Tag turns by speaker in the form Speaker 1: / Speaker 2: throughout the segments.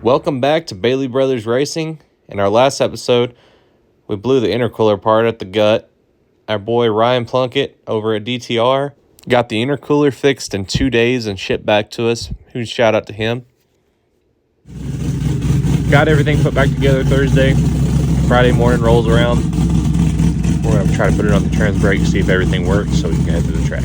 Speaker 1: Welcome back to Bailey Brothers Racing. In our last episode, we blew the intercooler apart at the gut. Our boy Ryan Plunkett over at DTR got the intercooler fixed in 2 days and shipped back to us. Huge shout out to him. Got everything put back together Thursday. Friday morning rolls around. We're going to try to put it on the trans brake, see if everything works so we can head to the track.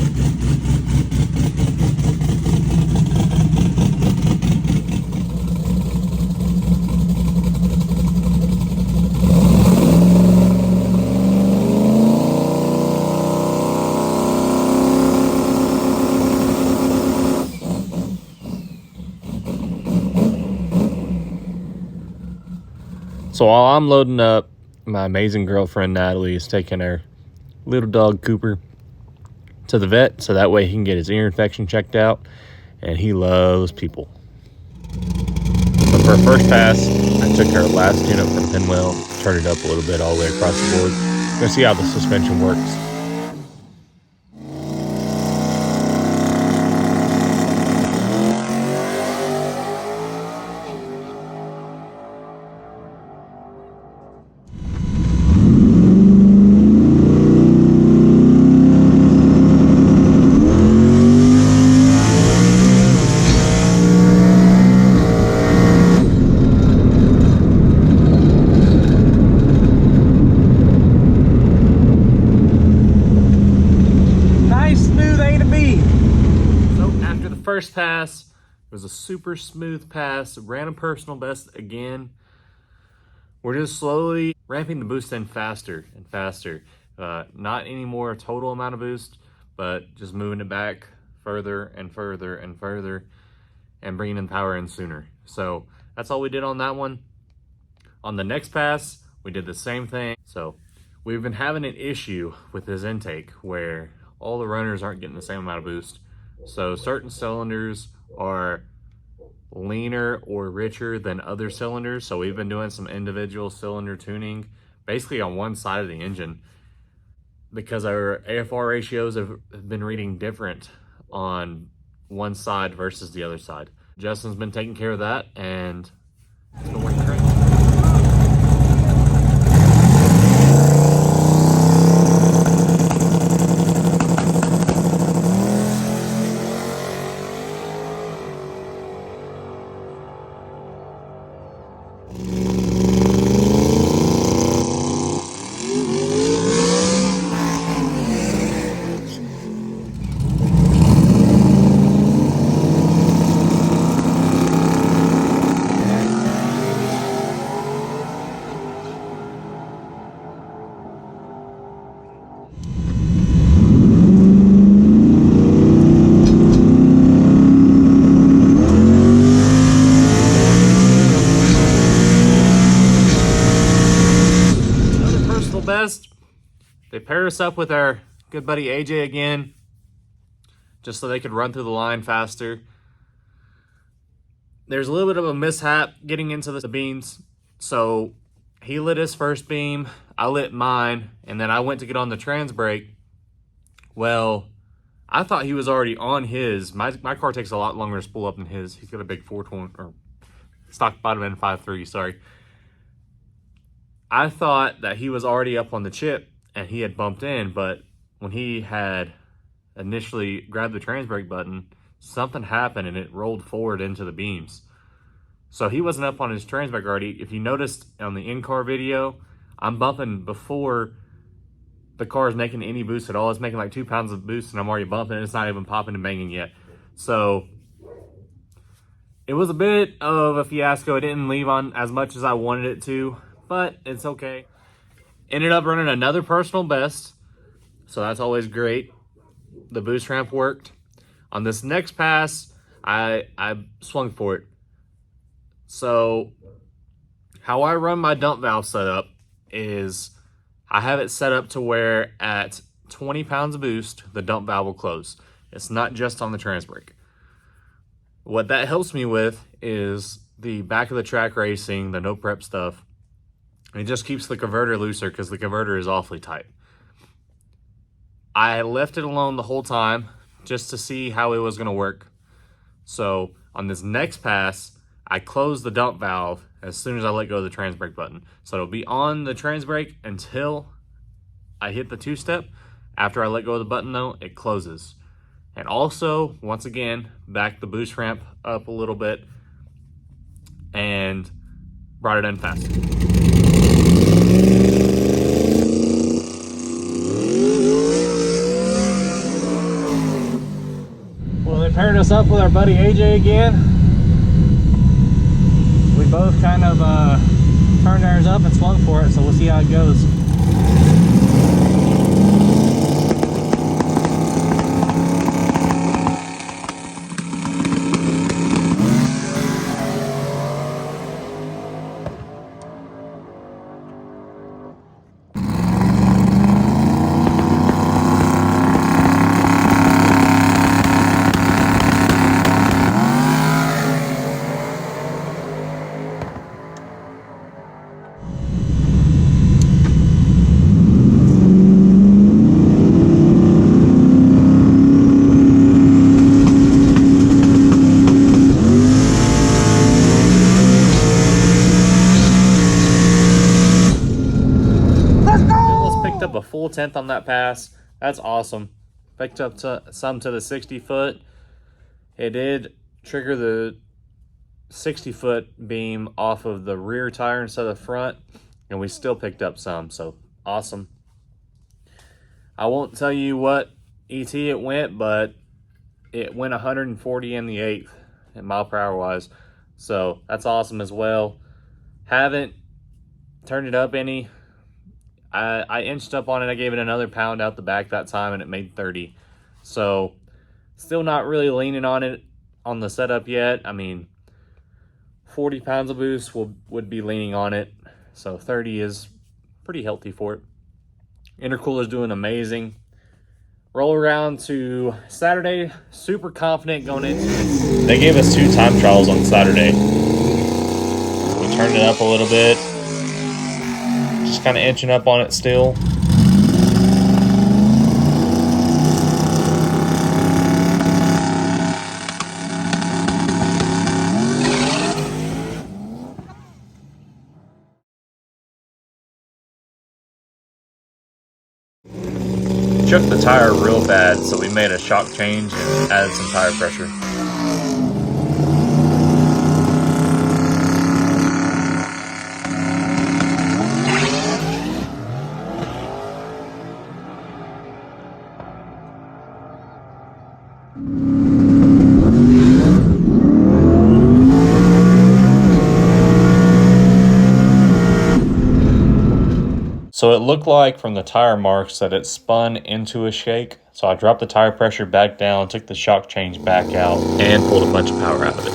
Speaker 1: So while I'm loading up, my amazing girlfriend Natalie is taking her little dog Cooper to the vet so that way he can get his ear infection checked out, and he loves people. But for her first pass, I took her last tune up from Penwell, turned it up a little bit all the way across the board. Gonna see how the suspension works. First pass, it was a super smooth pass, ran a personal best again. We're just slowly ramping the boost in faster and faster. Not any more total amount of boost, but just moving it back further and further and further and bringing in power in sooner. So that's all we did on that one. On the next pass, we did the same thing. So we've been having an issue with this intake where all the runners aren't getting the same amount of boost. So certain cylinders are leaner or richer than other cylinders. So we've been doing some individual cylinder tuning basically on one side of the engine because our AFR ratios have been reading different on one side versus the other side. Justin's been taking care of that and it's been working great. Best. They paired us up with our good buddy AJ again, just so they could run through the line faster. There's a little bit of a mishap getting into the beams. So he lit his first beam, I lit mine, and then I went to get on the trans brake. Well, I thought he was already on his. My car takes a lot longer to spool up than his. He's got a big 420 or stock bottom end 5.3, sorry. I thought that he was already up on the chip and he had bumped in, but when he had initially grabbed the trans brake button, something happened and it rolled forward into the beams. So he wasn't up on his trans brake already. If you noticed on the in-car video, I'm bumping before the car is making any boost at all. It's making like 2 pounds of boost and I'm already bumping and it's not even popping and banging yet. So it was a bit of a fiasco. It didn't leave on as much as I wanted it to, but it's okay. Ended up running another personal best, so that's always great. The boost ramp worked. On this next pass, I swung for it. So how I run my dump valve setup is I have it set up to where at 20 pounds of boost, the dump valve will close. It's not just on the trans brake. What that helps me with is the back of the track racing, the no prep stuff. It just keeps the converter looser because the converter is awfully tight. I left it alone the whole time just to see how it was going to work. So on this next pass, I close the dump valve as soon as I let go of the trans brake button. So it'll be on the trans brake until I hit the two-step. After I let go of the button though, it closes. And also, once again, back the boost ramp up a little bit and brought it in faster. Well, they paired us up with our buddy AJ again. We both kind of turned ours up and swung for it, so we'll see how it goes. Up a full 10th on that pass. That's awesome. Picked up some to the 60-foot. It did trigger the 60-foot beam off of the rear tire instead of the front, and we still picked up some, so awesome. I won't tell you what ET it went, but it went 140 in the 8th in mile per hour wise, so that's awesome as well. Haven't turned it up any. I inched up on it. I gave it another pound out the back that time, and it made 30. So still not really leaning on it on the setup yet. I mean, 40 pounds of boost would be leaning on it. So 30 is pretty healthy for it. Intercooler's doing amazing. Roll around to Saturday. Super confident going into it. They gave us 2 time trials on Saturday. We turned it up a little bit. Just kind of inching up on it still. Shook the tire real bad, so we made a shock change and added some tire pressure. So it looked like from the tire marks that it spun into a shake. So I dropped the tire pressure back down, took the shock change back out, and pulled a bunch of power out of it.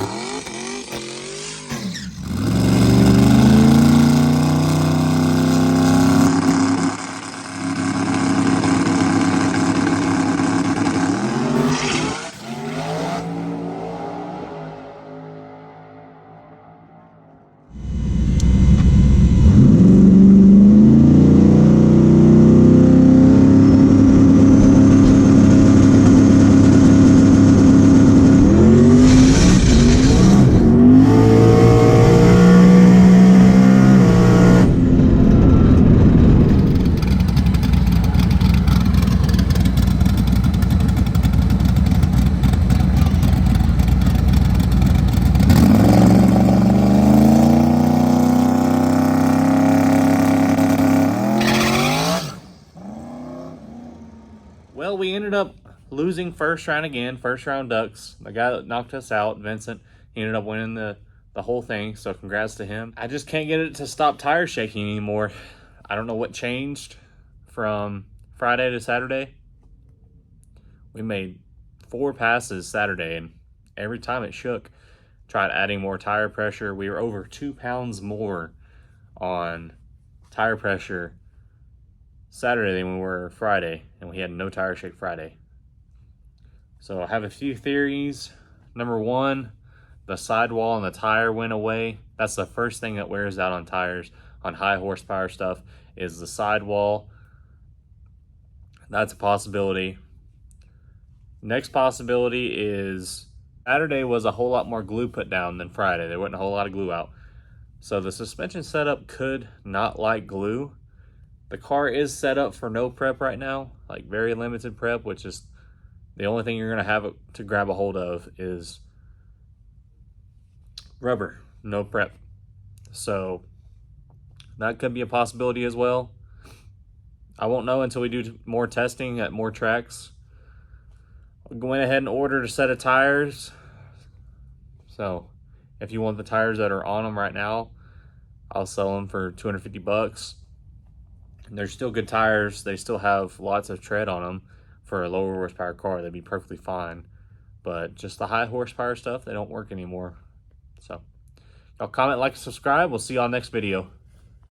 Speaker 1: Well, we ended up losing first round again, first round ducks. The guy that knocked us out, Vincent, he ended up winning the whole thing, so congrats to him. I just can't get it to stop tire shaking anymore. I don't know what changed from Friday to Saturday. We made 4 passes Saturday, and every time it shook. Tried adding more tire pressure. We were over 2 pounds more on tire pressure Saturday than we were Friday, and we had no tire shake Friday. So I have a few theories. Number 1, the sidewall on the tire went away. That's the first thing that wears out on tires, on high horsepower stuff, is the sidewall. That's a possibility. Next possibility is Saturday was a whole lot more glue put down than Friday. There wasn't a whole lot of glue out. So the suspension setup could not like glue. The car is set up for no prep right now, like very limited prep, which is the only thing you're gonna have to grab a hold of is rubber, no prep. So that could be a possibility as well. I won't know until we do more testing at more tracks. I went ahead and ordered a set of tires. So if you want the tires that are on them right now, I'll sell them for 250 bucks. They're still good tires. They still have lots of tread on them for a lower horsepower car. They'd be perfectly fine. But just the high horsepower stuff, they don't work anymore. So y'all comment, like, and subscribe. We'll see y'all next video.